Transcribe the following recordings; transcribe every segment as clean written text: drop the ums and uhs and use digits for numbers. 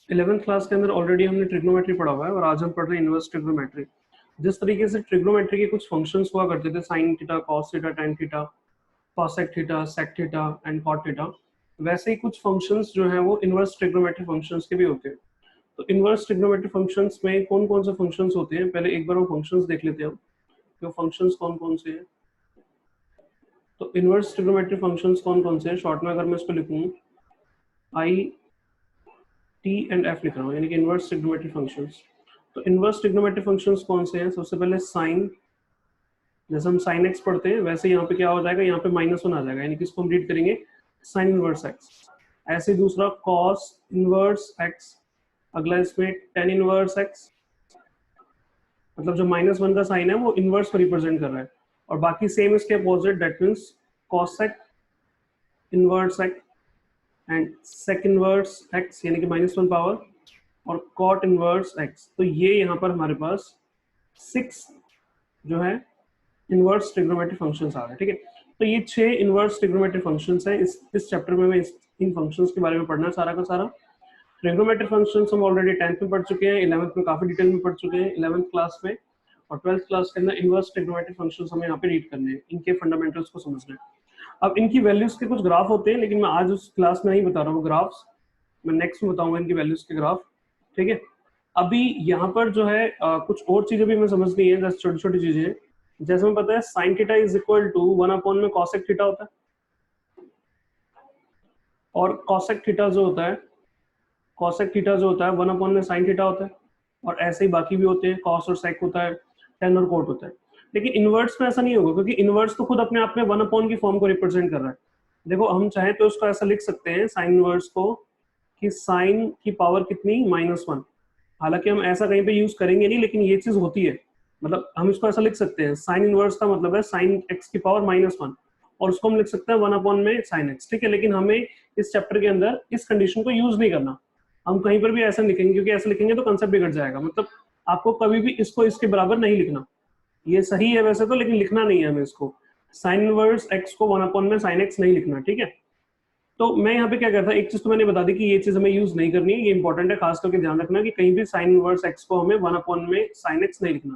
11th class के अंदर already हमने ट्रिग्नोमेट्री पढ़ा हुआ है और आज हम पढ़ रहे हैं इनवर्स ट्रिग्नोमेट्री। जिस तरीके से ट्रिग्नोमेट्री के कुछ फंक्शंस हुआ करते थे, sine theta, cos theta, tan theta, cosec theta, sec theta and cot theta, वैसे ही कुछ फंक्शंस जो हैं वो इनवर्स ट्रिग्नोमेट्री फंक्शंस के भी होते हैं। तो इनवर्स ट्रिग्नोमेट्री फंक्शंस में कौन कौन से फंक्शंस होते हैं, पहले एक बार वो फंक्शंस देख लेते हैं हम, कि फंक्शंस कौन कौन से हैं। तो इनवर्स ट्रिग्नोमेट्री फंक्शंस कौन कौन से हैं, शॉर्ट में अगर मैं इसको लिखूं, आई टी एंड एफ लिख रहा हूँ, यानी कि इनवर्स ट्रिग्नोमेट्री फंक्शंस। तो इनवर्स ट्रिग्नोमेट्री फंक्शंस कौन से हैं? सबसे पहले साइन, जैसे हम साइन एक्स पढ़ते हैं वैसे यहाँ पे क्या हो जाएगा, यहाँ पे -1 आ जाएगा, यानी कि इसको हम रीड करेंगे साइन इनवर्स एक्स। ऐसे दूसरा कॉस इनवर्स एक्स, अगला इसमें टेन इनवर्स एक्स, मतलब जो -1 का साइन है वो इनवर्स को रिप्रेजेंट कर रहा है, और बाकी सेम इसके opposite, that means cosec inverse x and sec inverse x, यानी कि -1 पावर, और कॉट इनवर्स एक्स। तो ये यहाँ पर हमारे पास 6 जो है इनवर्स ट्रिग्नोमेट्री फंक्शंस आ रहे हैं, ठीक है। तो ये 6 इनवर्स ट्रिग्नोमेट्री फंक्शंस हैं। इस चैप्टर में मैं इन फंक्शंस के बारे में पढ़ना है सारा का सारा। ट्रिग्नोमेट्री फंक्शंस हम ऑलरेडी 10th में पढ़ चुके हैं, 11th में काफी डिटेल में पढ़ चुके हैं, 11th क्लास में, और 12th क्लास के अंदर इनवर्स ट्रिग्नोमेट्री फंक्शंस हमें यहाँ पे रीड करने हैं, इनके फंडामेंटल्स को समझना है। अब इनकी वैल्यूज के कुछ ग्राफ होते हैं, लेकिन मैं आज उस क्लास में नहीं बता रहा हूँ ग्राफ्स, मैं नेक्स्ट में बताऊंगा इनकी वैल्यूज के ग्राफ, ठीक है। अभी यहाँ पर जो है कुछ और चीजें भी हमें समझनी है, जैसे छोटी छोटी चीजें, जैसे हमें पता है sine theta is equal to 1 में कॉसेक थीटा होता है, और कॉसेक थीटा जो होता है, कॉसेक थीटा जो होता है 1 में साइन थीटा होता है, और ऐसे ही बाकी भी होते हैं, कॉस और सेक होता है, टेन और कोट होता है। लेकिन इनवर्स में ऐसा नहीं होगा, क्योंकि इनवर्स तो खुद अपने आप में 1 की फॉर्म को रिप्रेजेंट कर रहा है। देखो हम चाहे तो उसको ऐसा लिख सकते हैं साइन इनवर्स को, कि साइन की पावर कितनी, -1। हालांकि हम ऐसा कहीं पे यूज करेंगे नहीं, लेकिन ये चीज होती है, मतलब हम इसको ऐसा लिख सकते हैं, साइन इनवर्स का मतलब है साइन एक्स की पावर -1, और उसको हम लिख सकते हैं 1 में साइन एक्स, ठीक है। लेकिन हमें इस चैप्टर के अंदर इस कंडीशन को यूज नहीं करना, हम कहीं पर भी ऐसा लिखेंगे, क्योंकि ऐसा लिखेंगे तो कंसेप्ट बिगड़ जाएगा। मतलब आपको कभी भी इसको इसके बराबर नहीं लिखना, ये सही है वैसे तो, लेकिन लिखना नहीं है हमें इसको, साइन इनवर्स एक्स को 1 में साइन एक्स नहीं लिखना, ठीक है। तो मैं यहाँ पे क्या करता, एक चीज तो मैंने बता दी कि ये चीज हमें यूज नहीं करनी है, ये इंपॉर्टेंट है, खास करके ध्यान रखना कि कहीं भी साइन इनवर्स एक्स को हमें 1 में साइन एक्स नहीं लिखना।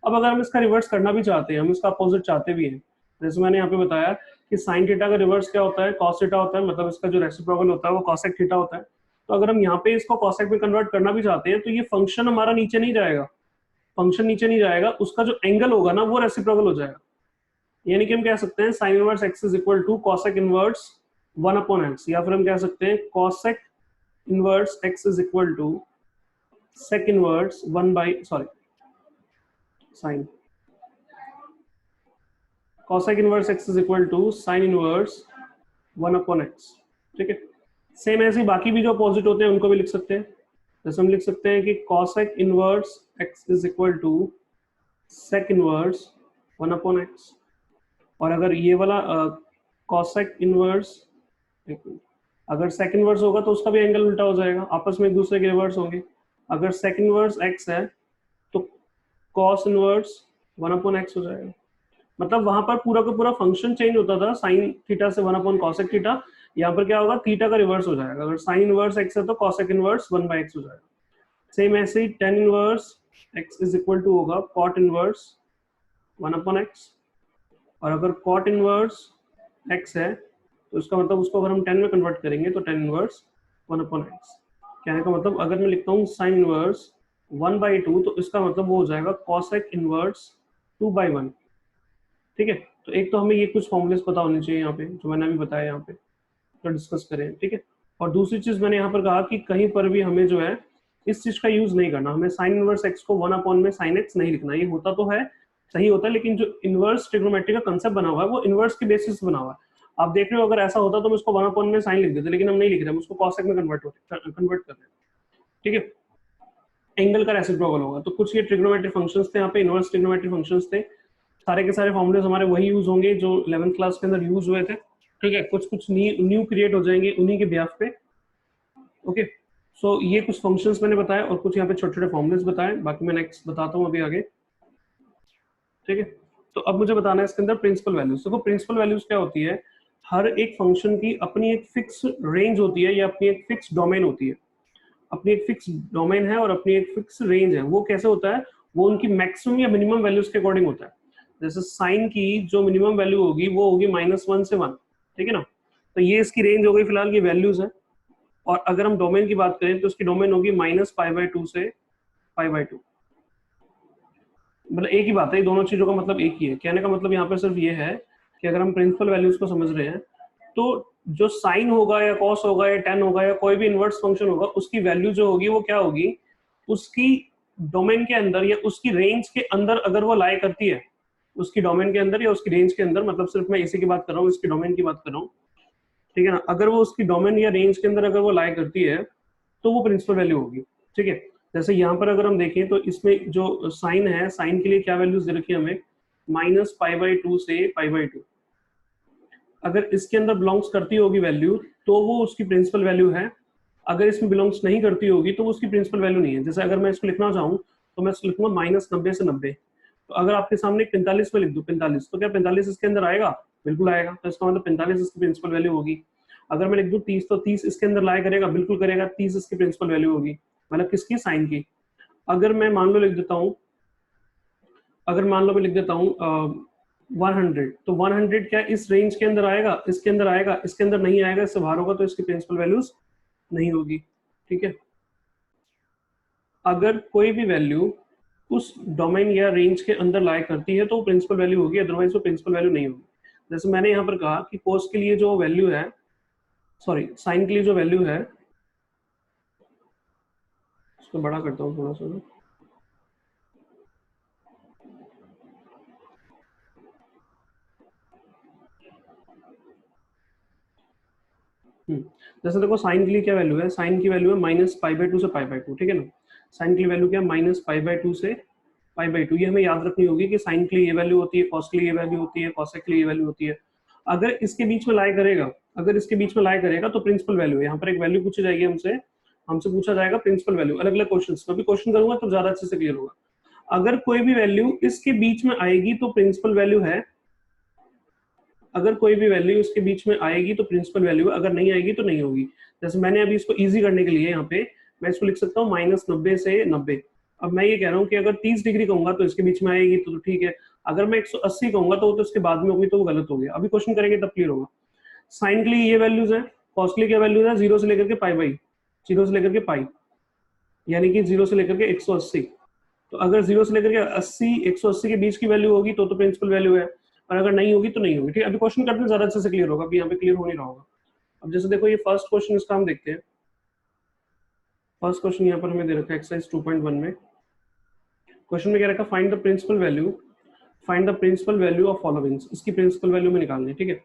अब अगर हम इसका रिवर्स करना भी चाहते हैं, हम इसका अपोजिट चाहते भी हैं, जैसे मैंने यहाँ पे बताया कि साइन थीटा का रिवर्स क्या होता है, कॉस थीटा होता है, मतलब इसका जो रेसिप्रोकल होता है वो कॉसेक थीटा होता है। तो अगर हम यहाँ पे इसको कॉसेक में कन्वर्ट करना भी चाहते हैं, तो ये फंक्शन हमारा नीचे नहीं जाएगा, फंक्शन नीचे नहीं जाएगा, उसका जो एंगल होगा ना वो रेसिप्रोकल हो जाएगा। यानी कि हम कह सकते हैं sine inverse x is equal to cosec inverse 1/x, या फिर हम कह सकते हैं cosec inverse x is equal to sec inverse sine cosec inverse x is equal to sine inverse 1/x, ठीक है। सेम ऐसे बाकी भी जो अपोजिट होते हैं उनको भी लिख सकते हैं, जैसे हम लिख सकते हैं कि cosec inverse x is equal to sec inverse 1/x, और अगर ये वाला कॉसेक इनवर्स, अगर सेक इनवर्स होगा तो उसका भी एंगल उल्टा हो जाएगा, आपस में एक दूसरे के रिवर्स होंगे। अगर सेक इनवर्स एक्स है तो कॉस इनवर्स 1/x हो जाएगा। मतलब वहां पर पूरा का पूरा फंक्शन चेंज होता था, साइन थीटा से 1/cosec थीटा, यहाँ पर क्या होगा, थीटा का रिवर्स हो जाएगा। अगर साइन इनवर्स एक्स है तो कॉसेक इनवर्स 1/x हो जाएगा। सेम ऐसे ही tan inverse x is equal to होगा कॉट इनवर्स 1/x, और अगर कॉट इनवर्स एक्स है तो इसका मतलब उसको अगर हम 10 में कन्वर्ट करेंगे तो टेन इनवर्स 1/x। कहने का मतलब अगर मैं लिखता हूँ साइन इनवर्स 1/2, तो इसका मतलब वो हो जाएगा कॉसेक इनवर्स 2/1, ठीक है। तो एक तो हमें ये कुछ फॉर्मूलेस पता होने चाहिए यहाँ पे, जो मैंने अभी बताया यहाँ पे, तो डिस्कस करें, ठीक है। और दूसरी चीज मैंने यहाँ पर कहा कि कहीं पर भी हमें जो है इस चीज का यूज नहीं करना, हमें साइन इनवर्स एक्स को 1 में साइन एक्स नहीं लिखना। ये होता तो है, सही होता है, लेकिन जो इनवर्स ट्रिग्नोमेट्री का कंसेप्ट बना हुआ है वो इनवर्स के बेसिस बना हुआ है। आप देख रहे हो, अगर ऐसा होता तो हम इसको 1 में साइन लिख देते, लेकिन हम नहीं लिख रहे, हम उसको कॉसेक में कन्वर्ट कर रहे हैं, ठीक है। एंगल का रेसिप्रोकल होगा। तो कुछ ये ट्रिग्नोमेट्री फंक्शंस थे, यहाँ पे इनवर्स ट्रिग्नोमेट्री फंक्शंस थे, सारे के सारे फॉर्मूलेस हमारे वही यूज होंगे जो 11th क्लास के अंदर यूज हुए थे, ठीक है। कुछ कुछ न्यू क्रिएट हो जाएंगे उन्हीं के बिहाफ पे, ओके। सो ये कुछ फंक्शंस मैंने बताया और कुछ यहाँ पे छोटे छोटे फॉर्मूलेस बताए, बाकी मैं नेक्स्ट बताता हूँ अभी आगे, ठीक है। तो अब मुझे बताना है इसके अंदर प्रिंसिपल वैल्यूज। देखो प्रिंसिपल वैल्यूज क्या होती है, हर एक फंक्शन की अपनी एक फिक्स रेंज होती है या अपनी एक फिक्स डोमेन होती है। अपनी एक फिक्स डोमेन है और अपनी एक फिक्स रेंज है। वो कैसे होता है, वो उनकी मैक्सिमम या मिनिमम वैल्यूज के अकॉर्डिंग होता है। जैसे साइन की जो मिनिमम वैल्यू होगी वो होगी -1 से 1, ठीक है ना। तो ये इसकी रेंज हो गई, फिलहाल ये वैल्यूज है। और अगर हम डोमेन की बात करें तो उसकी डोमेन होगी -π/2 से π/2। मतलब एक ही बात है, ये दोनों चीजों का मतलब एक ही है। कहने का मतलब यहाँ पे सिर्फ ये है कि अगर हम प्रिंसिपल वैल्यूज को समझ रहे हैं तो जो साइन होगा या कॉस होगा या टेन होगा या कोई भी इनवर्स फंक्शन होगा, उसकी वैल्यू जो होगी वो क्या होगी, उसकी डोमेन के अंदर या उसकी रेंज के अंदर अगर वो लाई करती है, उसकी डोमेन के अंदर या उसकी रेंज के अंदर, मतलब सिर्फ मैं इसी की बात कर रहा हूँ, इसकी डोमेन की बात कर रहा हूँ, ठीक है ना। अगर वो उसकी डोमेन या रेंज के अंदर अगर वो लाई करती है तो वो प्रिंसिपल वैल्यू होगी, ठीक है। जैसे यहाँ पर अगर हम देखें तो इसमें जो साइन है, साइन के लिए क्या वैल्यूज दे रखी है हमें, -π/2 से π/2। अगर इसके अंदर बिलोंग्स करती होगी वैल्यू तो वो उसकी प्रिंसिपल वैल्यू है, अगर इसमें बिलोंग्स नहीं करती होगी तो वो उसकी प्रिंसिपल वैल्यू नहीं है। जैसे अगर मैं इसको लिखना चाहूँ तो मैं इसको लिखूंगा -90 से 90। तो अगर आपके सामने 45 में लिख दूं 45, तो क्या 45 इसके अंदर आएगा? बिल्कुल आएगा। तो इसका मतलब 45 इसकी प्रिंसिपल वैल्यू होगी। अगर मैं लिख दूं 30, तो 30 इसके अंदर लाया करेगा? बिल्कुल करेगा। 30 इसकी प्रिंसिपल वैल्यू होगी, मतलब किसकी? साइन की। अगर मैं मान लो लिख देता हूँ, अगर मान लो मैं लिख देता हूँ 100, तो 100 क्या इस रेंज के अंदर आएगा? इसके अंदर आएगा? इसके अंदर नहीं आएगा, इससे बाहर होगा, तो इसकी प्रिंसिपल वैल्यूज नहीं होगी, ठीक है। अगर कोई भी वैल्यू उस डोमेन या रेंज के अंदर लाई करती है तो वो प्रिंसिपल वैल्यू होगी, अदरवाइज वो प्रिंसिपल वैल्यू नहीं होगी। जैसे मैंने यहाँ पर कहा कि कोस के लिए जो वैल्यू है, सॉरी साइन के लिए जो वैल्यू है, इसको बड़ा करता हूँ थोड़ा सा ना। जैसे देखो साइन के लिए क्या वैल्यू है, साइन की वैल्यू है -π/2 से π/2, ठीक है ना। साइन की वैल्यू क्या है? -π/2 से π/2। ये हमें याद रखनी होगी कि साइन के लिए ये वैल्यू होती है, कॉस के लिए ये वैल्यू होती है, कॉसेक के लिए ये वैल्यू होती है। अगर इसके बीच में लाई करेगा, अगर इसके बीच में लाई करेगा तो प्रिंसिपल वैल्यू है। यहाँ पर एक वैल्यू पूछी जाएगी हमसे, हमसे पूछा जाएगा प्रिंसिपल वैल्यू। अलग अलग क्वेश्चन, मैं भी क्वेश्चन करूंगा तो ज्यादा अच्छे से क्लियर होगा। अगर कोई भी वैल्यू इसके बीच में आएगी तो प्रिंसिपल वैल्यू है, अगर कोई भी वैल्यू इसके बीच में आएगी तो प्रिंसिपल वैल्यू है, अगर नहीं आएगी तो नहीं होगी। जैसे मैंने अभी इसको इजी करने के लिए यहाँ पे मैं इसको लिख सकता हूँ -90 से 90। अब मैं ये कह रहा हूँ कि अगर 30 डिग्री कहूंगा तो इसके बीच में आएगी तो ठीक है, अगर मैं 180 कहूंगा तो वो तो इसके बाद में होगी, तो वो गलत हो गया। अभी क्वेश्चन करेंगे तब क्लियर होगा। साइन के लिए ये वैल्यूज है, कॉस के लिए क्या वैल्यूज है? 0 से लेकर के π/, 0 से लेकर के पाई, यानी कि 0 से लेकर के 180। तो अगर 0 से लेकर के 80 180 के बीच की वैल्यू होगी तो प्रिंसिपल वैल्यू है, और अगर नहीं होगी तो नहीं होगी, ठीक है। अभी क्वेश्चन करते हैं, ज्यादा अच्छे से क्लियर होगा, अभी यहाँ पे क्लियर हो नहीं रहा होगा। अब जैसे देखो ये फर्स्ट क्वेश्चन, इसका हम देखते हैं। फर्स्ट क्वेश्चन यहाँ पर हमें दे रखा है एक्सरसाइज 2.1 में। क्वेश्चन में क्या रखा? Find the principal value, find the principal value of followings. इसकी प्रिंसिपल वैल्यू में निकालनी है, ठीक है,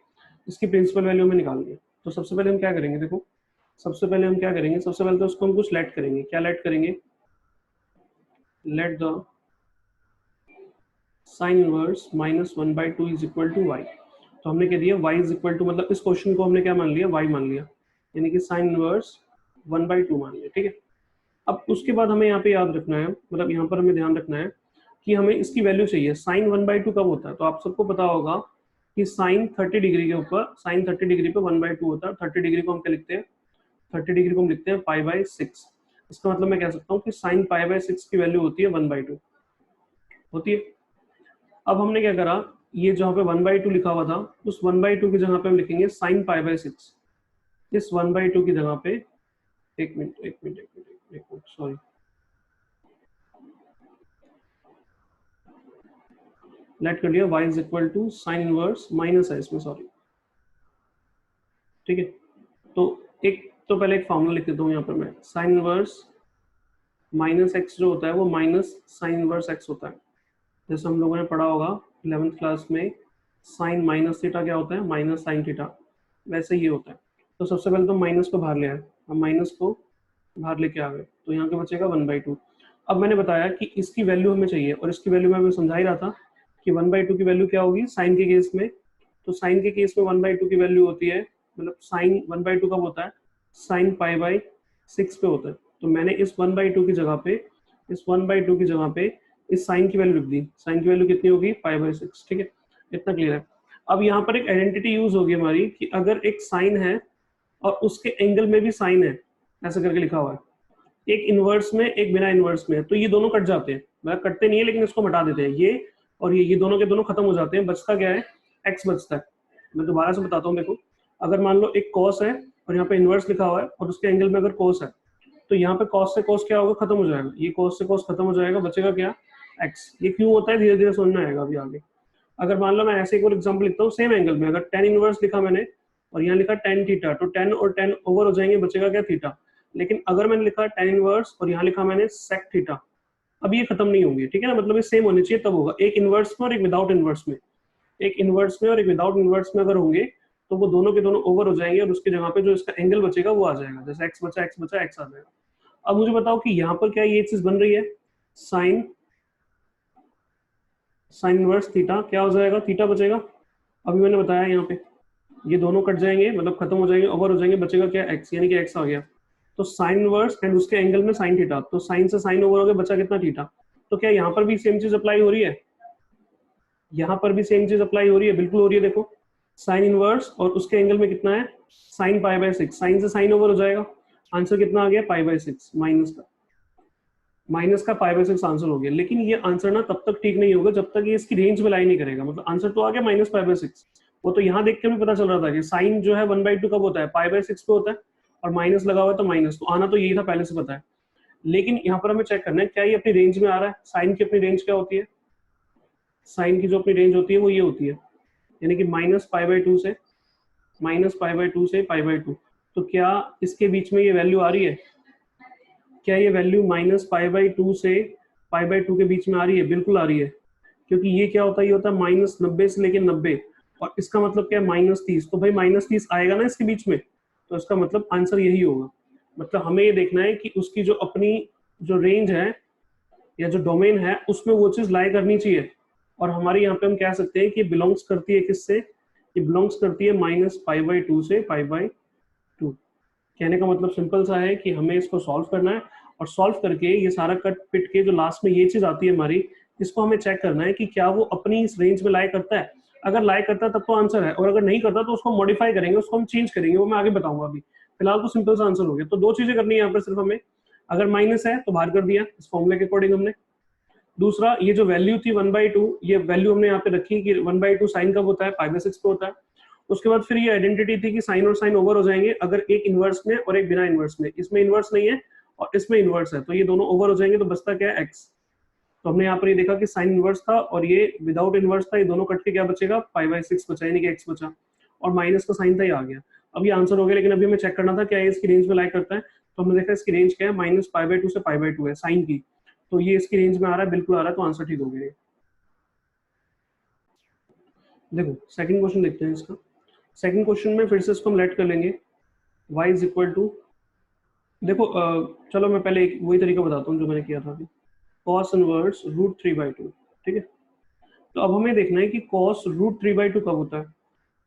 इसकी प्रिंसिपल वैल्यू में निकालनी है। तो सबसे पहले हम क्या करेंगे, देखो सबसे पहले हम क्या करेंगे, सबसे पहले तो उसको हम कुछ लेट करेंगे। क्या लेट करेंगे? Let the sine inverse -1/2 is equal to y। तो हमने कह दिया y इज इक्वल टू, मतलब इस क्वेश्चन को हमने क्या मान लिया? y मान लिया, यानी कि साइन इनवर्स 1/2 मान लिया, ठीक है। अब उसके बाद हमें यहाँ पे याद रखना है, मतलब यहाँ पर हमें ध्यान रखना है कि हमें इसकी वैल्यू चाहिए। साइन 1/2 कब होता है? तो आप सबको पता होगा कि साइन 30 डिग्री के ऊपर, साइन 30 डिग्री पे 1/2 होता है। 30 डिग्री को हम क्या लिखते हैं? 30 डिग्री को हम लिखते हैं π/6। इसका मतलब मैं कह सकता हूँ कि साइन π/6 की वैल्यू होती है 1/2 होती है। अब हमने क्या करा, ये जहाँ पे 1/2 लिखा हुआ था, उस 1/2 की जगह पे हम लिखेंगे साइन π/6। इस 1/2 की जगह पे, एक मिनट सॉरी, लेट कर लिया y is equal to sine inverse minus है इसमें, सॉरी, ठीक है। तो एक तो पहले एक फॉर्मूला लिख देता हूँ यहाँ पर मैं, साइन इनवर्स माइनस एक्स जो होता है वो माइनस साइन इनवर्स एक्स होता है। जैसे हम लोगों ने पढ़ा होगा 11th क्लास में, साइन माइनस थीटा क्या होता है? माइनस साइन थीटा, वैसे ये होता है। तो सबसे पहले तो माइनस को बाहर ले आए, हम माइनस को बाहर लेके आ गए, तो यहाँ पे बचेगा 1/2। अब मैंने बताया कि इसकी वैल्यू हमें चाहिए, और इसकी वैल्यू मैं समझा ही रहा था कि 1/2 की वैल्यू क्या होगी साइन के केस में। तो साइन के केस में 1/2 की वैल्यू होती है, मतलब साइन 1/2 कब होता है? साइन π/6 पे होता है। तो मैंने इस 1/2 की जगह पे, इस 1/2 की जगह पे इस साइन की वैल्यू लिख दी, साइन की वैल्यू कितनी होगी π/6, ठीक है, इतना क्लियर है। अब यहाँ पर एक आइडेंटिटी यूज होगी हमारी कि अगर एक साइन है और उसके एंगल में भी साइन है, ऐसा करके लिखा हुआ है, एक इनवर्स में एक बिना इनवर्स में, तो ये दोनों कट जाते हैं, मतलब कटते नहीं है लेकिन इसको हटा देते हैं, ये और ये दोनों के दोनों खत्म हो जाते हैं, बचता क्या है, एक्स बचता है। मैं दोबारा से बताता हूँ, देखो अगर मान लो एक कॉस है और यहाँ पे इनवर्स लिखा हुआ है और उसके एंगल में अगर कोस है, तो यहाँ पे कॉस से कॉस क्या होगा, खत्म हो जाएगा, ये कॉस से कॉस खत्म हो जाएगा, बचेगा क्या, एक्स। ये क्यों होता है धीरे धीरे समझ में आएगा अभी आगे। अगर मान लो मैं ऐसे एक और एग्जांपल लिखता हूँ सेम एंगल में, अगर टेन इनवर्स लिखा मैंने और यहाँ लिखा टेन थीटा, तो टेन और टेन ओवर हो जाएंगे, बचेगा क्या, थीटा। लेकिन अगर मैंने लिखा टेन इनवर्स और यहाँ लिखा मैंने सेक थीटा, अब ये खत्म नहीं होंगे, ठीक है ना, मतलब ये सेम होने चाहिए तब होगा, एक इनवर्स में और एक विदाउट इनवर्स में, एक इनवर्स में और एक विदाउट इनवर्स में अगर होंगे तो वो दोनों के दोनों ओवर हो जाएंगे और उसकी जगह पे जो इसका एंगल बचेगा वो आ जाएगा, जैसे एक्स बचा एक्स बचा एक्स आ जाएगा। अब मुझे बताओ कि यहाँ पर क्या ये चीज बन रही है, साइन साइन इनवर्स थीटा क्या हो जाएगा, थीटा बचेगा। अभी मैंने बताया यहाँ पे ये दोनों कट जाएंगे, मतलब खत्म हो जाएंगे, ओवर हो जाएंगे, बचेगा क्या, एक्स, यानी कि एक्स आ गया। तो साइन इनवर्स एंड उसके एंगल में साइन थीटा, तो साइन से साइन ओवर हो गया, बचा कितना, थीटा। तो क्या यहाँ पर भी सेम चीज अप्लाई हो रही है, यहाँ पर भी सेम चीज अप्लाई हो रही है, बिल्कुल हो रही है। देखो साइन इनवर्स और उसके एंगल में कितना है, साइन π/6, साइन से साइन ओवर हो जाएगा, आंसर कितना आ गया, π/6, माइनस का π/6 आंसर हो गया। लेकिन ये आंसर ना तब तक ठीक नहीं होगा जब तक ये इसकी रेंज में लाई नहीं करेगा, मतलब आंसर तो आ गया -π/6, वो तो यहाँ देख के भी पता चल रहा था कि साइन जो है 1/2 कब होता है, π/6 पे होता है, और माइनस लगा हुआ है तो माइनस, तो आना तो यही था, पहले से पता है। लेकिन यहाँ पर हमें चेक करना है क्या ये अपनी रेंज में आ रहा है, साइन की अपनी रेंज क्या होती है, साइन की जो अपनी रेंज होती है वो ये होती है, यानी कि -π/2 से π/2 तो क्या इसके बीच में ये वैल्यू आ रही है, क्या ये वैल्यू -π/2 से π/2 के बीच में आ रही है, बिल्कुल आ रही है, क्योंकि ये क्या होता है, ये होता है -90 से लेके 90, और इसका मतलब क्या है, -30, तो भाई -30 आएगा ना इसके बीच में, तो इसका मतलब आंसर यही होगा। मतलब हमें ये देखना है कि उसकी जो अपनी जो रेंज है या जो डोमेन है उसमें वो चीज लाई करनी चाहिए, और हमारे यहाँ पे हम कह सकते हैं कि बिलोंग्स करती है किससे, ये बिलोंग्स करती है -π/2 से π/2। कहने का मतलब सिंपल सा है कि हमें इसको सॉल्व करना है, और सॉल्व करके ये सारा कट पिट के जो लास्ट में ये चीज आती है हमारी, इसको हमें चेक करना है कि क्या वो अपनी इस रेंज में लाई करता है। अगर लाई करता है तब तो आंसर है, और अगर नहीं करता तो उसको मॉडिफाई करेंगे, उसको हम चेंज करेंगे, वो मैं आगे बताऊंगा। अभी फिलहाल तो सिंपल सा आंसर हो गया। तो दो चीजें करनी है यहाँ पर सिर्फ हमें, अगर माइनस है तो बाहर कर दिया इस फॉर्मूले के अकॉर्डिंग हमने, दूसरा ये जो वैल्यू थी 1/2, ये वैल्यू हमने यहाँ पे रखी कि 1/2 साइन कब होता है, π/6 पे होता है। उसके बाद फिर ये आइडेंटिटी थी कि साइन और साइन ओवर हो जाएंगे अगर एक इनवर्स में और एक बिना इनवर्स में, इसमें इनवर्स नहीं है और इसमें इनवर्स है, तो ये दोनों ओवर हो जाएंगे, तो बचता क्या है, एक्स। तो हमने यहाँ पर ये देखा कि साइन इनवर्स था और ये विदाउट इनवर्स था, ये दोनों कट के क्या बचेगा, π/6 बचा, यानी कि एक्स बचा, और माइनस का साइन था, ये आ गया। अब ये आंसर हो गया, लेकिन अभी हमें चेक करना था क्या ये इसकी रेंज में लाइक करता है, तो हमने देखा इसकी रेंज क्या है, -π/2 से π/2 है साइन की, तो ये इसकी रेंज में आ रहा है, बिल्कुल आ रहा है, तो आंसर ठीक हो गया। देखो सेकंड क्वेश्चन देखते हैं इसका। सेकंड क्वेश्चन में फिर से इसको हम लेट कर लेंगे, y इज इक्वल टू, देखो चलो मैं पहले एक वही तरीका बताता हूँ जो मैंने किया था अभी, cos इनवर्स √3/2, ठीक है। तो अब हमें देखना है कि cos √3/2 कब होता है,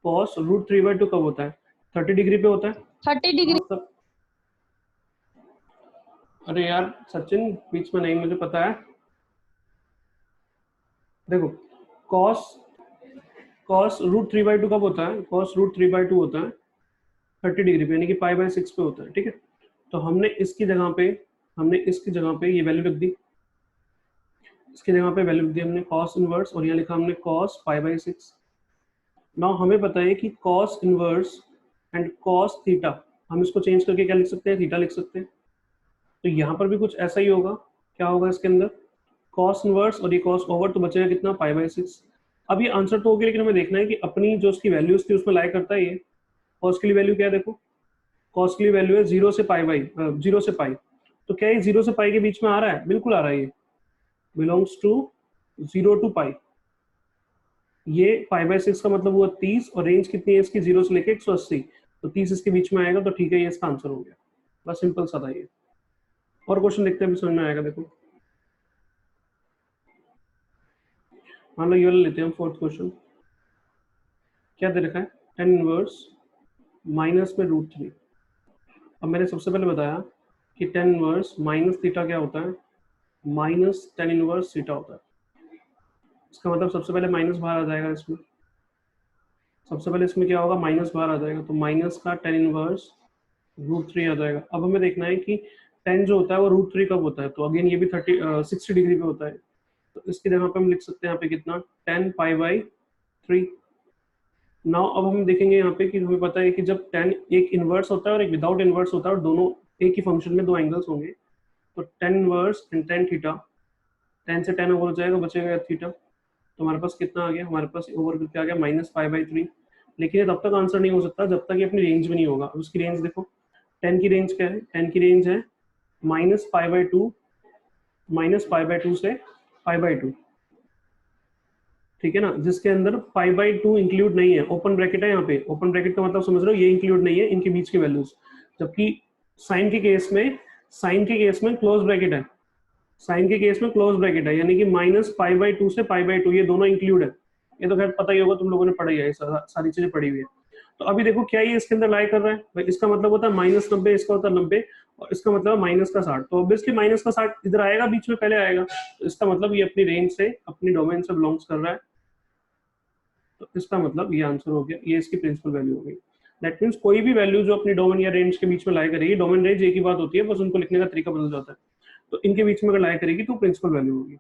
cos √3/2 कब होता है, 30 डिग्री पे होता है, 30 डिग्री। मतलब अरे यार सचिन बीच में नहीं, मुझे पता है। देखो cos √3/2 कब होता है, cos √3/2 होता है 30 डिग्री पे, यानी कि π/6 पे होता है, ठीक है। तो हमने इसकी जगह पे ये वैल्यू रख दी, इसकी जगह पे वैल्यू रख दी हमने cos इनवर्स, और यहाँ लिखा हमने cos π/6। नाउ हमें पता है कि cos inverse and cos theta, हम इसको चेंज करके क्या लिख सकते हैं, थीटा लिख सकते हैं। तो यहाँ पर भी कुछ ऐसा ही होगा, क्या होगा इसके अंदर, cos इनवर्स और ये cos ओवर, तो बचेगा कितना, π/6। अब ये आंसर तो हो गया, लेकिन हमें देखना है कि अपनी जो उसकी वैल्यूज थी उसमें लाई करता है ये। cos के लिए वैल्यू क्या है, देखो cos के लिए वैल्यू है 0 से पाई, तो क्या ये 0 से पाई के बीच में आ रहा है, बिल्कुल आ रहा है, ये बिलोंग्स टू 0 टू पाई। ये π/6 का मतलब हुआ 30, और रेंज कितनी है इसकी, 0 से लेके 180, तो 30 इसके बीच में आएगा, तो ठीक है, ये इसका आंसर हो गया। बस सिंपल सा था ये। और क्वेश्चन देखते हैं, समझ में आएगा। देखो मान लो ये वाला लेते हैं हम, फोर्थ क्वेश्चन। क्या दे रखा है, tan इनवर्स माइनस में √3। अब मैंने सबसे पहले बताया कि tan इनवर्स माइनस थीटा क्या होता है, माइनस टेन इनवर्स थीटा होता है। इसका मतलब सबसे पहले माइनस बाहर आ जाएगा, इसमें सबसे पहले इसमें क्या होगा, माइनस बाहर आ जाएगा, तो माइनस का टेन इनवर्स √3 आ जाएगा। अब हमें देखना है कि टेन जो होता है वो √3 कब होता है, तो अगेन ये भी 60 डिग्री पे होता है, तो इसकी जगह पे हम लिख सकते हैं यहाँ पे कितना, 10π/3। नाउ अब हम देखेंगे यहाँ पे कि हमें पता है कि जब टेन एक इनवर्स होता है और एक विदाउट इनवर्स होता है और दोनों एक ही फंक्शन में दो एंगल्स होंगे, तो tan inverse and tan theta, ten से टेन ओवर हो जाएगा, बचेगा थीटा, तो हमारे पास कितना आ गया, हमारे पास ओवर करके आ गया -π/3। लेकिन ये तब तक आंसर नहीं हो सकता जब तक ये अपनी रेंज में नहीं होगा। अब उसकी रेंज देखो, टेन की रेंज क्या है, टेन की रेंज है -π/2, -π/2 से π/2, ठीक है ना, जिसके अंदर π/2 इंक्लूड नहीं है, ओपन ब्रैकेट है यहाँ पे, ओपन ब्रैकेट का मतलब समझ रहे हो, ये इंक्लूड नहीं है इनके बीच की वैल्यूज, जबकि साइन के केस में क्लोज ब्रैकेट है, साइन के केस में क्लोज ब्रैकेट है, यानी कि -π/2 से π/2 ये दोनों इंक्लूड है। ये तो खैर पता ही होगा, तुम लोगों ने पढ़ा ही है, सारी चीजें पढ़ी हुई है। तो अभी देखो क्या ये इसके अंदर लाई कर रहा है भाई, इसका मतलब होता है -90, इसका होता है 90, और इसका मतलब माइनस का 60, तो ऑब्वियसली माइनस का 60 इधर आएगा, बीच में पहले आएगा, तो इसका मतलब ये अपनी रेंज से, अपनी डोमेन से बिलोंग्स कर रहा है, तो इसका मतलब ये आंसर हो गया, ये इसकी प्रिंसिपल वैल्यू हो गई। दैट मीन्स कोई भी वैल्यू जो अपनी डोमेन या रेंज के बीच में लाई करेगी, डोमेन रेंज एक ही बात होती है, बस उनको लिखने का तरीका बदल जाता है, तो इनके बीच में अगर लाई करेगी तो प्रिंसिपल वैल्यू होगी।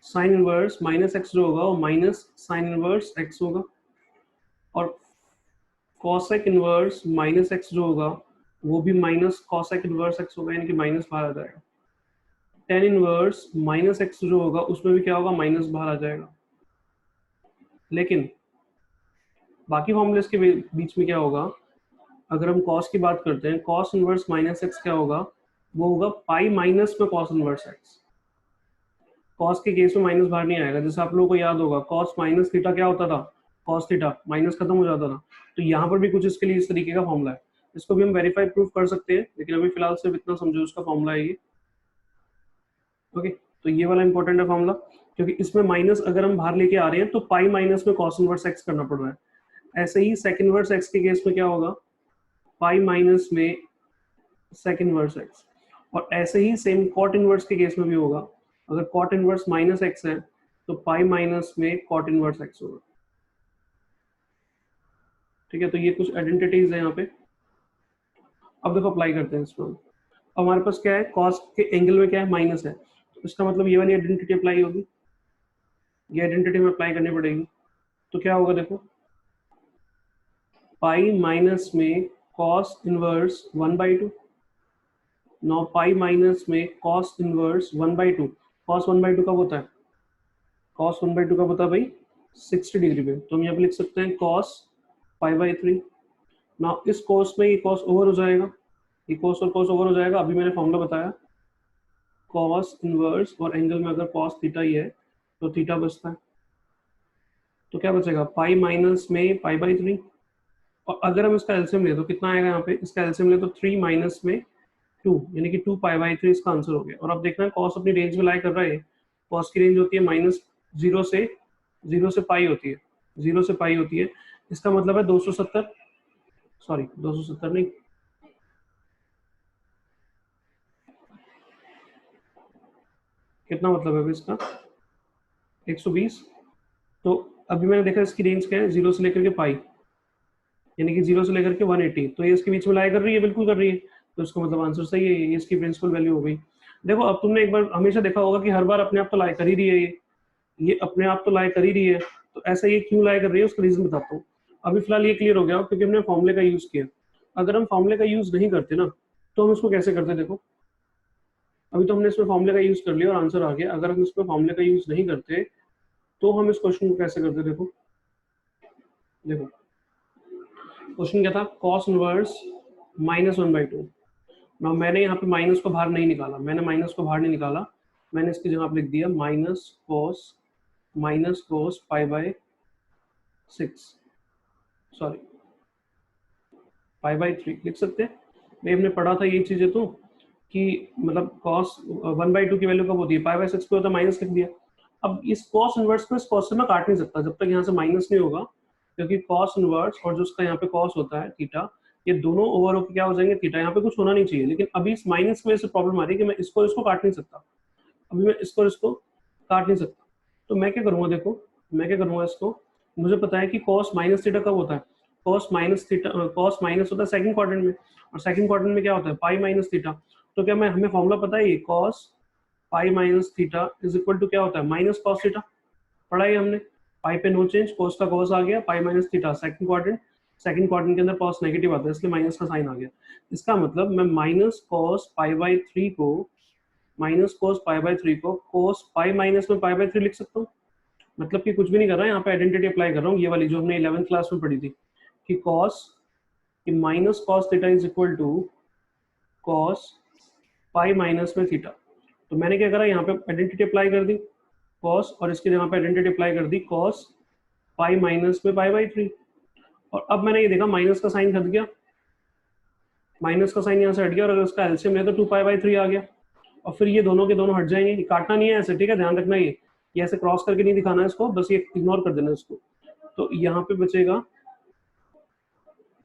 साइन इनवर्स -x जो होगा वो माइनस साइन इनवर्स x होगा, और कॉसेक इनवर्स -x जो होगा वो भी माइनस कॉसेक इनवर्स x होगा, यानी कि माइनस बाहर आ जाएगा। टेन इनवर्स -x जो होगा उसमें भी क्या होगा, माइनस बाहर आ जाएगा। लेकिन बाकी फॉर्मूलेस के बीच में क्या होगा, अगर हम कॉस की बात करते हैं, कॉस इनवर्स -x क्या होगा, वो होगा पाई माइनस में कॉस इनवर्स x। कॉस के केस में माइनस बाहर नहीं आएगा, जैसे आप लोगों को याद होगा कॉस माइनस थीटा क्या होता था, कॉस थीटा, माइनस खत्म हो जाता था, तो यहाँ पर भी कुछ इसके लिए इस तरीके का फॉर्मूला है, इसको भी हम वेरीफाई प्रूफ कर सकते हैं, लेकिन अभी फिलहाल सिर्फ इतना समझो उसका फॉर्मूला है ये। ओके, तो ये वाला इंपॉर्टेंट है फॉर्मूला, क्योंकि इसमें माइनस अगर हम बाहर लेके आ रहे हैं तो पाई माइनस में कॉस इनवर्स एक्स करना पड़ रहा है। ऐसे ही सेकंड इनवर्स एक्स के केस में क्या होगा, पाई माइनस में सेकंड इनवर्स एक्स, और ऐसे ही सेम कॉट इनवर्स के केस में भी होगा, अगर कॉट इनवर्स -x है तो पाई माइनस में कॉट इनवर्स x होगा। ठीक है, तो ये कुछ आइडेंटिटीज है यहाँ पे। अब देखो अप्लाई करते हैं इसमें, अब हमारे पास क्या है, कॉस के एंगल में क्या है, माइनस है, तो इसका मतलब ये वाली आइडेंटिटी अप्लाई होगी, ये आइडेंटिटी में अप्लाई करनी पड़ेगी, तो क्या होगा देखो, पाई माइनस में कॉस इनवर्स 1/2, नौ पाई माइनस में कॉस इनवर्स 1/2, कॉस 1/2 कब होता है, कॉस 1/2 कब होता है भाई, 60 डिग्री पे, तो हम यहाँ पे लिख सकते हैं कॉस π/3। ना इस कॉस में ये कॉस ओवर हो जाएगा, ये कॉस और कॉस ओवर हो जाएगा, अभी मैंने फॉर्मूला बताया, कॉस इनवर्स और एंगल में अगर कॉस थीटा ही है तो थीटा बचता है, तो क्या बचेगा, पाई माइनस में π/3, और अगर हम इसका एलसीएम ले तो कितना आएगा यहाँ पे, इसका एलसीएम ले तो 3 माइनस में 2, यानी कि 2π/3 इसका आंसर हो गया। और अब देखना है कॉस अपनी रेंज में लाई कर रहा है, कॉस की रेंज होती है -0 से पाई होती है, 0 से पाई होती है, इसका मतलब है 270, सॉरी 270 नहीं, कितना मतलब है इसका, 120। तो अभी मैंने देखा इसकी रेंज क्या है, 0 से लेकर के पाई, यानी कि 0 से लेकर के 180, तो ये इसके बीच में लाई कर रही है, बिल्कुल कर रही है, तो इसका मतलब आंसर सही है, ये इसकी प्रिंसिपल वैल्यू हो गई। देखो अब तुमने एक बार हमेशा देखा होगा कि हर बार अपने आप तो लाई कर ही रही है, ये अपने आप तो लाई कर ही रही है, तो ऐसा ये क्यों लाई कर रही है उसका रीजन बताता हूँ। अभी फिलहाल ये क्लियर हो गया क्योंकि हमने फॉर्मूले का यूज किया, अगर हम फॉर्मूले का यूज नहीं करते ना तो हम इसको कैसे करते, देखो अभी तो हमने इसमें फॉर्मूले का यूज कर लिया और आंसर आ गया, अगर हम इसमें फॉर्मूले का यूज नहीं करते तो हम इस क्वेश्चन को कैसे करते, देखो देखो क्वेश्चन क्या था, कॉस इनवर्स -1/2। ना मैंने यहाँ पे माइनस को बाहर नहीं निकाला, मैंने इसकी जगह पे लिख दिया माइनस कोस π/6, सॉरी π/3 लिख सकते हैं। ये हमने पढ़ा था ये चीजें तो, कि मतलब cos 1/2 की वैल्यू कब होती है, π/6 पे होता है, माइनस लिख दिया। अब इस cos इनवर्स को इस cos से मैं काट नहीं सकता जब तक यहाँ से माइनस नहीं होगा, क्योंकि cos इनवर्स और जो उसका यहाँ पे cos होता है थीटा, ये दोनों ओवर होकर क्या हो जाएंगे थीटा। यहाँ पे कुछ होना नहीं चाहिए, लेकिन अभी इस माइनस की वजह से प्रॉब्लम आ रही है कि मैं इसको इसको काट नहीं सकता। अभी मैं इसको काट नहीं सकता, तो मैं क्या करूँगा, देखो मैं क्या करूँगा इसको, मुझे पता है कि कॉस माइनस थीटा कब होता है, cos minus theta, cos minus होता है सेकंड क्वाड्रेंट में, और सेकंड क्वाड्रेंट में क्या होता है पाई माइनस थीटा। तो क्या मैं हमें फॉर्मूला पता है, ये cos pi minus theta is equal to क्या होता है माइनस कॉस थीटा, पढ़ा है हमने। पाई पे नो चेंज, कोस का कोस आ गया, पाई minus theta second quadrant, second quadrant के अंदर कॉस नेगेटिव आता है इसलिए माइनस का साइन आ गया। इसका मतलब मैं minus cos pi by three को, minus cos pi by three को कोस पाई माइनस में पाई बाई थ्री लिख सकता हूँ। मतलब कि कुछ भी नहीं कर रहा है यहाँ पे, आइडेंटिटी अप्लाई कर रहा हूँ, ये वाली जो हमने 11th क्लास में पढ़ी थी कि कॉस कि minus cos theta is equal to cos pi minus में थीटा। तो मैंने क्या करा, यहाँ पे आइडेंटिटी अप्लाई कर दी कॉस, और इसके यहाँ पे आइडेंटिटी अप्लाई कर दी कॉस पाई माइनस में पाई बाई थ्री। और अब मैंने ये देखा माइनस का साइन हट गया, माइनस का साइन यहाँ से हट गया, और अगर उसका एलसीएम ले तो 2 पाई बाई 3 आ गया। और फिर ये दोनों के दोनों हट जाएंगे, ये काटना नहीं है ऐसे, ठीक है ध्यान रखना, ये ऐसे क्रॉस करके नहीं दिखाना है इसको, बस ये इग्नोर कर देना इसको। तो यहाँ पे बचेगा,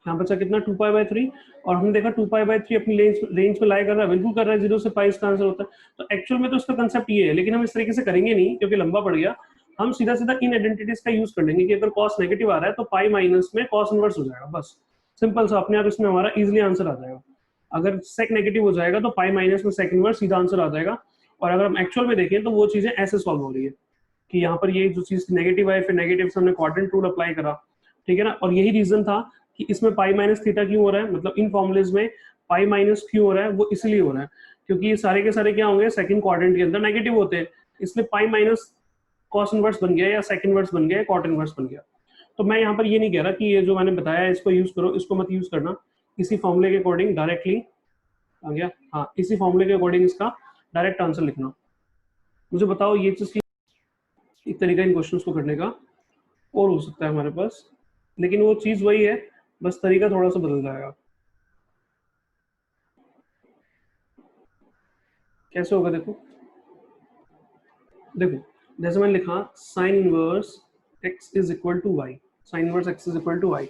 यहाँ बचा कितना 2 पाई बाई 3, और हमने देखा 2 पाई बाई 3 अपनी रेंज में लाई कर रहा है, बिल्कुल कर रहा है, 0 से पाई इसका आंसर होता है। तो एक्चुअल में तो इसका कंसेप्ट ये है, लेकिन हम इस तरीके से करेंगे नहीं क्योंकि लंबा पड़ गया। हम सीधा सीधा इन आइडेंटिटीज का यूज कर लेंगे कि अगर कॉस नेगेटिव आ रहा है तो पाई माइनस में कॉस इनवर्स हो जाएगा, बस सिंपल सा, अपने आप इसमें हमारा इजिली आंसर आ जाएगा। अगर सेक नेगेटिव हो जाएगा तो पाई माइनस में सेक इनवर्स सीधा आंसर आ जाएगा। और अगर हम एक्चुअल में देखें तो वो चीजें ऐसे सॉल्व हो रही है कि यहाँ पर ये जो चीज नेगेटिव है, फिर नेगेटिव से हमने क्वाड्रेंट रूल अप्लाई करा, ठीक है ना। और यही रीजन था कि इसमें पाई माइनस थीटा क्यों हो रहा है, मतलब इन फॉर्मुलेज में पाई माइनस क्यों हो रहा है, वो इसलिए हो रहा है क्योंकि ये सारे के सारे क्या होंगे सेकंड क्वाड्रेंट के अंदर नेगेटिव होते हैं, इसलिए पाई माइनस कॉस इनवर्स बन गया या सेक इनवर्स बन गया, कॉट इनवर्स बन गया। तो मैं यहाँ पर ये नहीं कह रहा कि ये जो मैंने बताया इसको यूज करो, इसको मत यूज करना, इसी फॉर्मूले के अकॉर्डिंग डायरेक्टली आ गया, हाँ इसी फॉर्मूले के अकॉर्डिंग इसका डायरेक्ट आंसर लिखना। मुझे बताओ ये चीज एक तरीका इन क्वेश्चंस को करने का और हो सकता है हमारे पास, लेकिन वो चीज वही है, बस तरीका थोड़ा सा बदल जाएगा। कैसे होगा, देखो देखो जैसे मैंने लिखा sine inverse x is equal to y, sine inverse x is equal to y.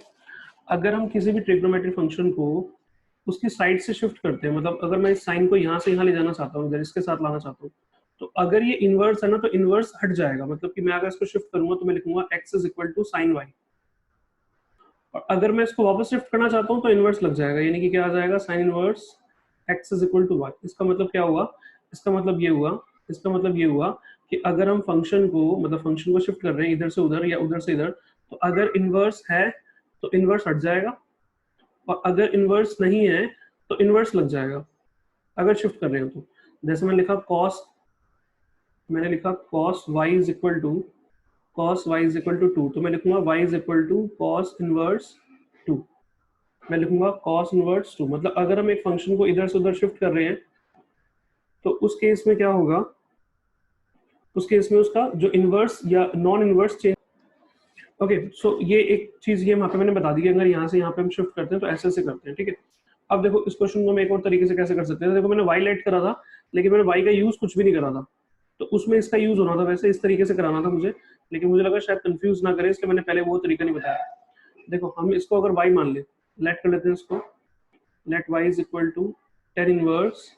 अगर हम किसी भी ट्रिग्नोमेट्रिक फंक्शन को उसकी साइड से शिफ्ट करते हैं, मतलब अगर मैं इस साइन को यहाँ से यहाँ ले जाना चाहता हूँ, इधर इसके साथ लाना चाहता हूँ, तो अगर ये इनवर्स है ना तो इनवर्स हट जाएगा, मतलब कि मैं अगर इसको शिफ्ट करूंगा तो मैं लिखूंगा x is equal to sine y. और अगर मैं इसको वापस शिफ्ट करना चाहता हूँ तो इनवर्स लग जाएगा, यानी कि क्या आ जाएगा sine inverse x is equal to y. इसका मतलब क्या हुआ, इसका मतलब ये हुआ, इसका मतलब ये हुआ कि अगर हम फंक्शन को, मतलब फंक्शन को शिफ्ट कर रहे हैं इधर से उधर या उधर से इधर, तो अगर इनवर्स है तो इनवर्स हट जाएगा, और अगर इनवर्स नहीं है तो इनवर्स लग जाएगा अगर शिफ्ट कर रहे हो तो। जैसे मैंने लिखा cos, मैंने लिखा cos y is equal to cos y is equal to 2, तो मैं लिखूंगा y is equal to cos inverse 2, मैं लिखूंगा cos इनवर्स 2। मतलब अगर हम एक फंक्शन को इधर से उधर शिफ्ट कर रहे हैं तो उस केस में क्या होगा, उस केस में उसका जो इनवर्स या non inverse change. Okay so ये एक चीज ये वहां पे मैंने बता दी कि अगर यहाँ से यहाँ पे हम शिफ्ट करते हैं तो ऐसे ऐसे करते हैं, ठीक है। अब देखो इस क्वेश्चन को हम एक और तरीके से कैसे कर सकते हैं, देखो मैंने y लेट करा था लेकिन मैंने y का यूज कुछ भी नहीं करा था, तो उसमें इसका यूज होना था, वैसे इस तरीके से कराना था मुझे, लेकिन मुझे लगा शायद कंफ्यूज ना करे इसलिए मैंने पहले वो तरीका नहीं बताया। देखो हम इसको अगर y मान ले, लेट कर लेते हैं इसको, let y is equal to tan inverse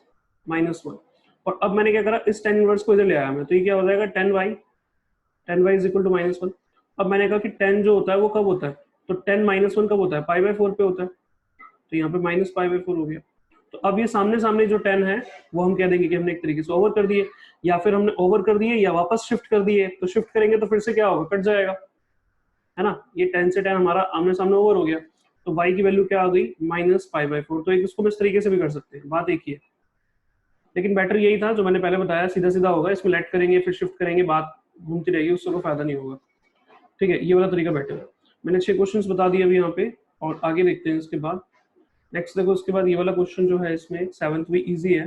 minus 1, और अब मैंने क्या करा इस टेन इनवर्स को इधर ले आया मैं, तो ये क्या हो जाएगा tan y is equal to minus 1। अब मैंने कहा कि टेन जो होता है वो कब होता है, तो टेन माइनस 1 कब होता है, पाई बाई 4 पे होता है, तो यहाँ पे माइनस पाई बाई 4 हो गया। तो अब ये सामने सामने जो 10 है वो हम कह देंगे कि हमने एक तरीके से ओवर कर दिए, या फिर हमने ओवर कर दिए या वापस शिफ्ट कर दिए, तो शिफ्ट करेंगे तो फिर से क्या होगा, कट जाएगा, है ना। ये 10 से 10 हमारा आमने सामने ओवर हो गया, तो y की वैल्यू क्या आ गई माइनस पाई बाई 4। तो एक इसको हम इस तरीके से भी कर सकते हैं, बात एक ही है, लेकिन बेटर यही था जो मैंने पहले बताया, सीधा सीधा होगा, इसमें लेट करेंगे फिर शिफ्ट करेंगे, बात घूमती रहेगी, उससे कोई फायदा नहीं होगा, ठीक है। ये वाला तरीका बेटर है। मैंने 6 क्वेश्चंस बता दिए अभी यहाँ पे, और आगे देखते हैं इसके बाद। नेक्स्ट देखो उसके बाद ये वाला क्वेश्चन जो है इसमें 7th भी इजी है,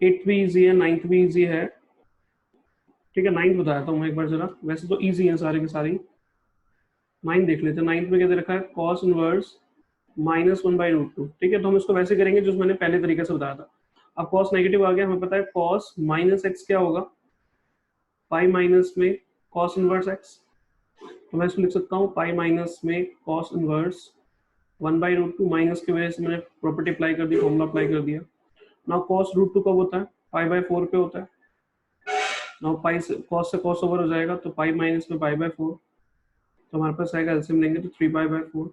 8th भी इजी है, 9th भी इजी है, ठीक है। 9th बताया था मैं एक बार जरा, वैसे तो इजी है सारे के सारी। 9th देख लेते हैं, 9th में क्या दे रखा है कॉस इनवर्स माइनस 1/√2, ठीक है। तो हम इसको वैसे करेंगे जो मैंने पहले तरीके से बताया था। अब कॉस नेगेटिव आ गया, हमें पता है कॉस माइनस एक्स क्या होगा, पाई माइनस में कॉस इनवर्स एक्स, तो मैं इसको लिख सकता हूँ पाई माइनस में कॉस इनवर्स 1/√2 माइनस की वजह से मैंने प्रॉपर्टी अप्लाई कर दी, फॉर्मूला अप्लाई कर दिया। नाउ कॉस √2 कब होता है? पाई/4 पे होता है। नाउ पाई से कॉस ओवर हो जाएगा, तो पाई माइनस में पाई/4, तो हमारे पास आएगा, एलसीएम लेंगे तो 3 पाई/4।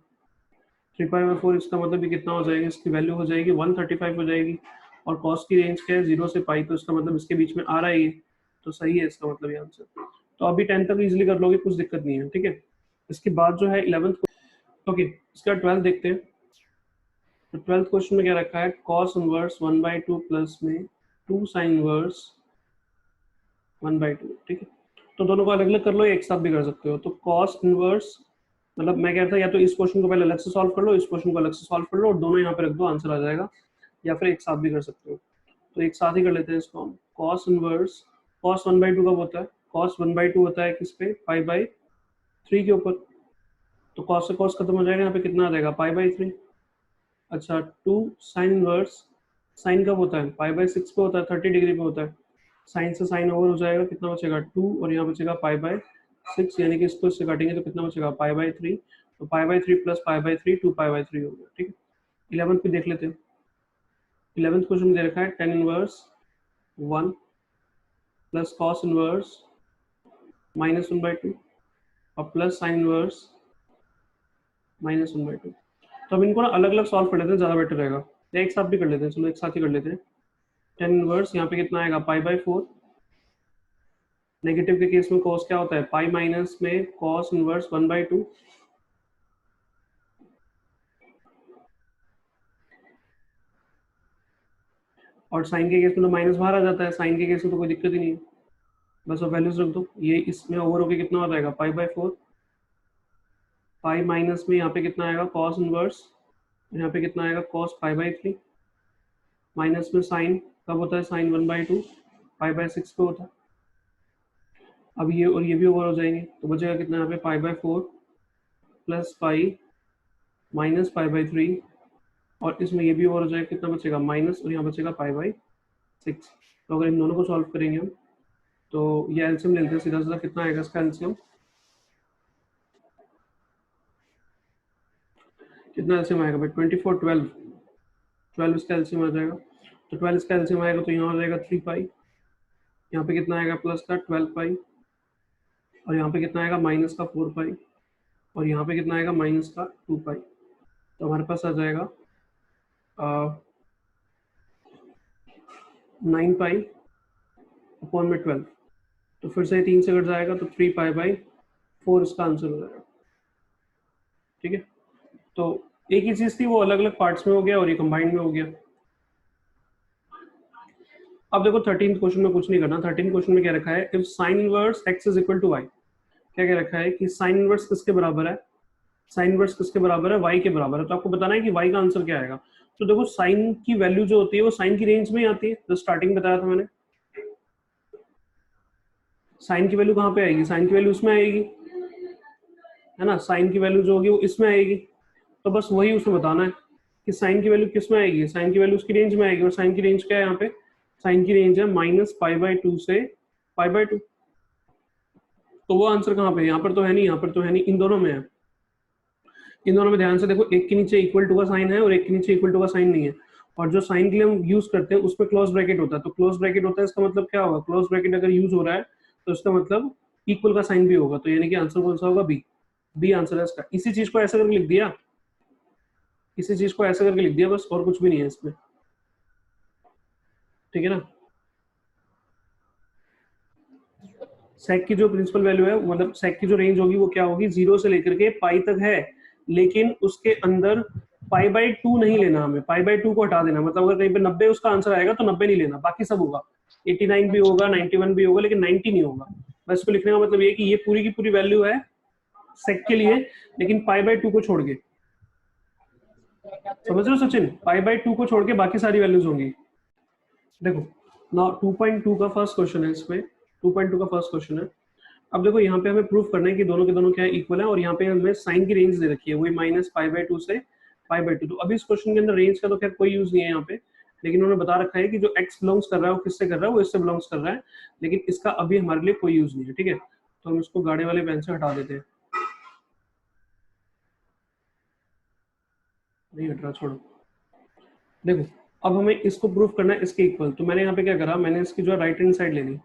3 पाई/4 इसका मतलब ये कितना हो जाएगा, इसकी वैल्यू हो जाएगी 135 हो जाएगी। और कॉस की रेंज क्या है, 0 से पाई, तो इसका मतलब इसके बीच में आ रहा है ये, तो सही है इसका मतलब ये आंसर। तो अभी 10 तक इजीली कर लोगे, कुछ दिक्कत नहीं है, ठीक है। इसके बाद जो है 11th, ओके इसका 12th देखते हैं। तो 12th क्वेश्चन में क्या रखा है, कॉस इनवर्स 1/2 प्लस में 2 साइन इनवर्स 1/2, ठीक है। तो दोनों को अलग अलग कर लो, एक साथ भी कर सकते हो। तो कॉस इनवर्स, मतलब मैं कहता या तो इस क्वेश्चन को पहले अलग से सॉल्व कर लो, इस क्वेश्चन को अलग से सॉल्व कर लो, और दोनों यहाँ पे रख दो, आंसर आ जाएगा। या फिर एक साथ भी कर सकते हो, तो एक साथ ही कर लेते हैं इसको हम। कॉस इनवर्स, कॉस 1/2 कब होता है, कॉस 1/2 होता है किस पे, पाई/3 के ऊपर। तो कॉस से कॉस खत्म हो जाएगा, यहाँ पे कितना आ जाएगा, पाई/3। अच्छा 2 साइन इनवर्स, साइन कब होता है, पाई/6 पे होता है, 30 डिग्री पे होता है। साइन से साइन ओवर हो जाएगा, कितना बचेगा 2, और यहाँ बचेगा पाई/6, यानी कि इसको इससे काटेंगे तो कितना बचेगा, पाई/3। तो पाई/3 प्लस पाई/3 2 पाई/3 हो गया, ठीक है। 11th पे देख लेते हैं। 11th क्वेश्चन में दे रखा है tan inverse 1 plus cos inverse -1/2 और प्लस साइन इनवर्स -1/2। तो अब इनको ना अलग अलग सॉल्व कर लेते हैं, ज़्यादा बेटर रहेगा, या एक साथ भी कर लेते हैं, चलो एक साथ ही कर लेते हैं। टेन इनवर्स यहाँ पे कितना आएगा, पाई/4। नेगेटिव के केस में कॉस क्या होता है, पाई माइनस में कॉस इनवर्स 1/2। और साइन के केस में तो माइनस बाहर आ जाता है, साइन के केस में तो कोई दिक्कत ही नहीं है, बस अब वैल्यूज रख दो। ये इसमें ओवर होके कितना हो जाएगा, पाई/4। पाई माइनस में यहाँ पे कितना आएगा, कॉस इनवर्स, यहाँ पे कितना आएगा, कॉस पाई/3। माइनस में साइन कब होता है, साइन 1/2, पाई/6 पे होता है। अब ये और ये भी ओवर हो जाएंगे, तो बचेगा कितना यहाँ पे, पाई/4 प्लस पाई माइनस पाई/3, और इसमें ये भी ओवर हो जाएगा, कितना बचेगा, माइनस, और यहाँ बचेगा पाई/6। तो अगर इन दोनों को सॉल्व करेंगे हम, तो ये एलसीएम लेते हैं सीधा सीधा, कितना आएगा इसका एलसीएम, कितना एलसीएम आएगा भाई, 24 12 इसका एलसीएम आ जाएगा। तो 12 इसका एलसीएम आएगा, तो यहाँ हो जाएगा 3 पाई, यहाँ पे कितना आएगा प्लस का 12 पाई, और यहाँ पे कितना आएगा माइनस का 4 पाई, और यहाँ पे कितना आएगा माइनस का 2 पाई। तो हमारे पास आ जाएगा 9 पाई अपॉन में 12। तो फिर से 3 से कट जाएगा, तो 3 पाई/4 इसका आंसर हो जाएगा, ठीक है। तो एक ही चीज थी, वो अलग अलग पार्ट्स में हो गया और ये कंबाइंड में हो गया। अब देखो 13th क्वेश्चन में कुछ नहीं करना। 13th क्वेश्चन में क्या रखा है, if sine inverse x is equal to y, क्या रखा है कि साइन इनवर्स किसके बराबर है, साइन इनवर्स किसके बराबर है, y के बराबर है। तो आपको बताना है कि y का आंसर क्या आएगा। तो देखो साइन की वैल्यू जो होती है वो साइन की रेंज में ही आती है, जो स्टार्टिंग बताया था मैंने। साइन की वैल्यू कहाँ पे आएगी, साइन की वैल्यू इसमें आएगी, है ना, साइन की वैल्यू जो होगी वो इसमें आएगी। तो बस वही उसमें बताना है कि साइन की वैल्यू किस में आएगी, साइन की वैल्यू उसकी रेंज में आएगी। और साइन की रेंज क्या है यहाँ पे, साइन की रेंज है -पाई/2 से पाई/2। तो वो आंसर कहाँ पे, यहाँ पर तो है नहीं, यहाँ पर तो है नहीं, इन दोनों में है। इन दोनों में ध्यान से देखो, एक के नीचे इक्वल टू का साइन है और एक के नीचे इक्वल टू का साइन नहीं है। और जो साइन के लिए हम यूज करते हैं उसमें क्लोज ब्रैकेट होता है। तो क्लोज ब्रैकेट होता है, इसका मतलब क्या होगा, क्लोज ब्रैकेट अगर यूज हो रहा है तो इसका मतलब इक्वल का साइन भी होगा। तो यानी कि आंसर कौन सा होगा, बी। बी आंसर है इसका। इसी चीज को ऐसा करके लिख दिया, इसी चीज को ऐसा करके लिख दिया, बस और कुछ भी नहीं है इसमें, ठीक है ना। सेक की जो प्रिंसिपल वैल्यू है, मतलब सेक की जो रेंज होगी वो क्या होगी, 0 से लेकर के पाई तक है, लेकिन उसके अंदर पाई/2 नहीं लेना हमें, पाई/2 को हटा देना। मतलब अगर कहीं पे 90 उसका आंसर आएगा तो 90 नहीं लेना, बाकी सब होगा। 89 भी होगा, 91 भी होगा, लेकिन 90 नहीं होगा। बस इसको लिखने का मतलब ये कि ये पूरी की पूरी वैल्यू है सेक के लिए, लेकिन पाई/2 को छोड़ के। समझ रहे हो सचिन, पाई/2 को छोड़ के बाकी सारी वैल्यूज होंगी। देखो ना 2.2 का फर्स्ट क्वेश्चन है, इसमें 2.2 का फर्स्ट क्वेश्चन है। अब देखो यहाँ पे हमें प्रूफ करना है कि दोनों के दोनों क्या है, इक्वल है। और यहाँ पे हमें साइन की रेंज दे रखी है, वही -पाई/2 से पाई/2। तो अभी इस क्वेश्चन के अंदर रेंज का तो खैर कोई यूज नहीं है यहाँ पे, लेकिन उन्होंने बता रखा है कि जो x बिलोंग्स कर रहा है वो किससे कर रहा है, वो इससे बिलोंग्स कर रहा है। लेकिन इसका अभी हमारे लिए कोई यूज नहीं है, ठीक है। तो हम इसको गाड़े वाले पेन से हटा देते हैं। नहीं हट रहा, छोड़ो। देखो अब हमें इसको प्रूफ करना है इसके इक्वल, तो मैंने यहाँ पे क्या करा, मैंने इसकी जो है राइट हैंड साइड ले ली,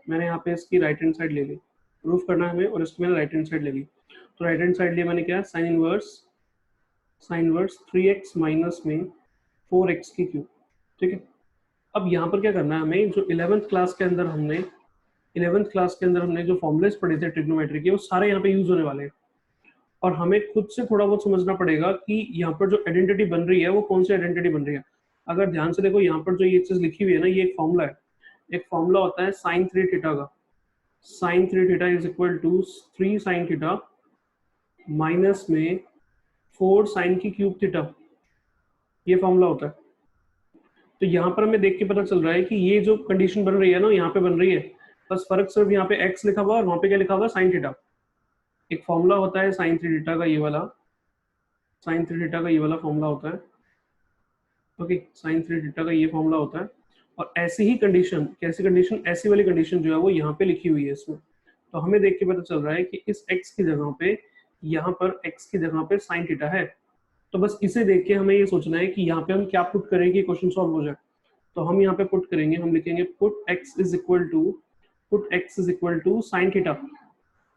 मैंने यहाँ पे इसकी राइट हैंड साइड ले ली, प्रूफ करना है हमें, और इसकी मैंने राइट हैंड साइड ले ली। तो राइट हैंड साइड लिया मैंने क्या, साइन इनवर्स 3x माइनस में 4x की क्यूब, ठीक है। अब यहाँ पर क्या करना है हमें, जो 11th क्लास के अंदर हमने जो फॉर्मुलेस पढ़े थे ट्रिग्नोमेट्री के, वो सारे यहाँ पे यूज होने वाले हैं। और हमें खुद से थोड़ा बहुत समझना पड़ेगा कि यहाँ पर जो आइडेंटिटी बन रही है वो कौन सी आइडेंटिटी बन रही है। अगर ध्यान से देखो यहाँ पर जो ये चीज लिखी हुई है ना, ये एक फॉर्मूला है, एक फॉर्मूला होता है साइन 3 थीटा का, sine 3 theta is equal to 3 sine theta minus में 4 साइन की क्यूब थीटा, ये फॉर्मूला होता है। तो यहाँ पर हमें देख के पता चल रहा है कि ये जो कंडीशन बन रही है ना, यहाँ पे बन रही है, बस फर्क सिर्फ यहाँ पे x लिखा हुआ है और वहाँ पे क्या लिखा हुआ है, साइन थीटा। एक फॉर्मूला होता है साइन 3 थीटा का, ये वाला साइन 3 थीटा का ये वाला फॉर्मूला होता है, ओके, साइन 3 थीटा का ये फॉर्मूला होता है। और ऐसी ही कंडीशन, कैसी कंडीशन, ऐसी वाली कंडीशन जो है वो यहाँ पे लिखी हुई है इसमें। तो हमें देख के पता चल रहा है कि इस x की जगह पे, यहाँ पर x की जगह पे साइन थीटा है। तो बस इसे देख के हमें ये सोचना है कि यहाँ पे हम क्या पुट करेंगे क्वेश्चन सॉल्व हो जाए। तो हम यहाँ पे पुट करेंगे, हम लिखेंगे put x is equal to sine theta,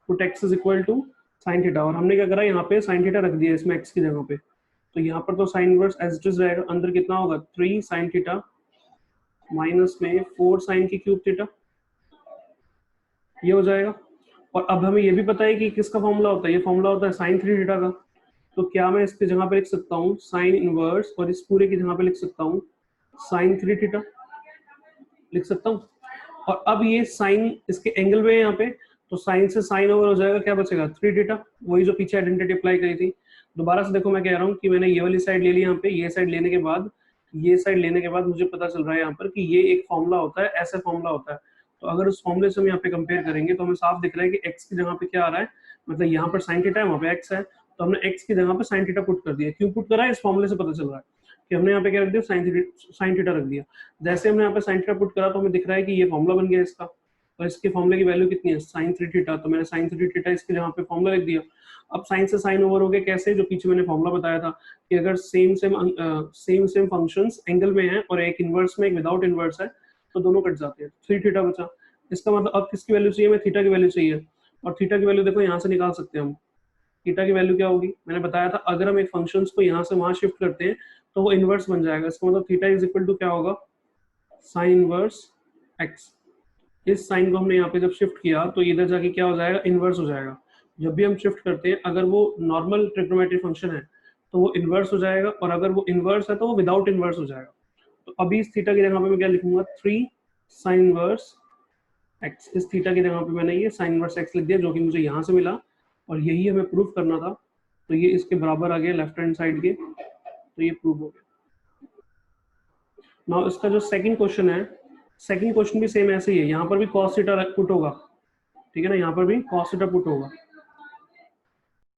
put x is equal to sine theta. और हमने क्या करा, यहाँ पे साइन थीटा रख दिया इसमें x की जगह पे। तो यहाँ पर तो sine inverse as it is रहेगा, अंदर कितना होगा 3 साइन थीटा माइनस में 4 साइन की क्यूब थीटा, ये हो जाएगा। और अब हमें ये भी पता है कि किसका फॉर्मूला होता है, ये फॉर्मूला होता है साइन 3 थीटा का। तो क्या मैं इसकी जगह पे लिख सकता हूँ साइन इनवर्स, और इस पूरे की जगह पे लिख सकता हूँ साइन 3 थीटा, लिख सकता हूँ। और अब ये साइन इसके एंगल में है यहाँ पे, तो साइन से साइन ओवर हो जाएगा, क्या बचेगा 3 थीटा, वही जो पीछे आइडेंटिटी अप्लाई करी थी। दोबारा से देखो मैं कह रहा हूँ कि मैंने ये वाली साइड ले ली यहाँ पे, ये साइड लेने के बाद, ये साइड लेने के बाद मुझे पता चल रहा है यहाँ पर कि ये एक फॉर्मूला होता है, ऐसा फॉर्मूला होता है। तो अगर उस फॉर्मूले से हम यहाँ पे कंपेयर करेंगे तो हमें साफ दिख रहा है कि एक्स की जगह पे क्या आ रहा है, मतलब यहाँ पर साइन थीटा है, वहाँ पे एक्स है, तो हमने एक्स की जगह पे साइन थीटा पुट कर दिया। क्यों पुट करा है, इस फॉर्मूले से पता चल रहा है कि हमने यहाँ पे क्या रख दिया, साइन थीटा रख दिया। जैसे हमने यहाँ पे साइन थीटा पुट करा तो हमें दिख रहा है कि ये फॉर्मूला बन गया इसका, और इसके फॉर्मूले की वैल्यू कितनी है, साइन 3 थीटा। तो मैंने साइन 3 थीटा इसके जहाँ पे फॉर्मूला लिख दिया। अब साइन से साइन ओवर हो गया, कैसे, जो पीछे मैंने फॉर्मूला बताया था कि अगर सेम फंक्शंस एंगल में है और एक इनवर्स में एक विदाउट इनवर्स है तो दोनों कट जाते हैं, 3 थीटा बचा। इसका मतलब अब किसकी वैल्यू चाहिए, हमें थीटा की वैल्यू चाहिए। और थीटा की वैल्यू देखो यहाँ से निकाल सकते हैं हम। थीटा की वैल्यू क्या होगी, मैंने बताया था अगर हम एक फंक्शन को यहाँ से वहां शिफ्ट करते हैं तो वो इनवर्स बन जाएगा। इसका मतलब थीटा इज इक्वल टू क्या होगा, साइन इनवर्स एक्स। इस साइन को हमने यहाँ पे जब शिफ्ट किया तो इधर जाके क्या हो जाएगा, इनवर्स हो जाएगा। जब भी हम शिफ्ट करते हैं, अगर वो नॉर्मल ट्रिग्नोमेट्रिक फंक्शन है तो वो इनवर्स हो जाएगा, और अगर वो इनवर्स है तो वो विदाउट इनवर्स हो जाएगा। तो अभी इस थीटा की जगह पे मैं क्या लिखूंगा, 3 साइन इनवर्स एक्स। इस थीटा की जगह पे मैंने ये साइन इनवर्स एक्स लिख दिया, जो कि मुझे यहाँ से मिला, और यही हमें प्रूफ करना था। तो ये इसके बराबर आ गया लेफ्ट हैंड साइड के, तो ये प्रूफ हो गया। नाउ इसका जो सेकंड क्वेश्चन है, सेकंड क्वेश्चन भी सेम ऐसे ही है, यहाँ पर भी cos थीटा पुट होगा, ठीक है ना, यहाँ पर भी cos थीटा पुट होगा।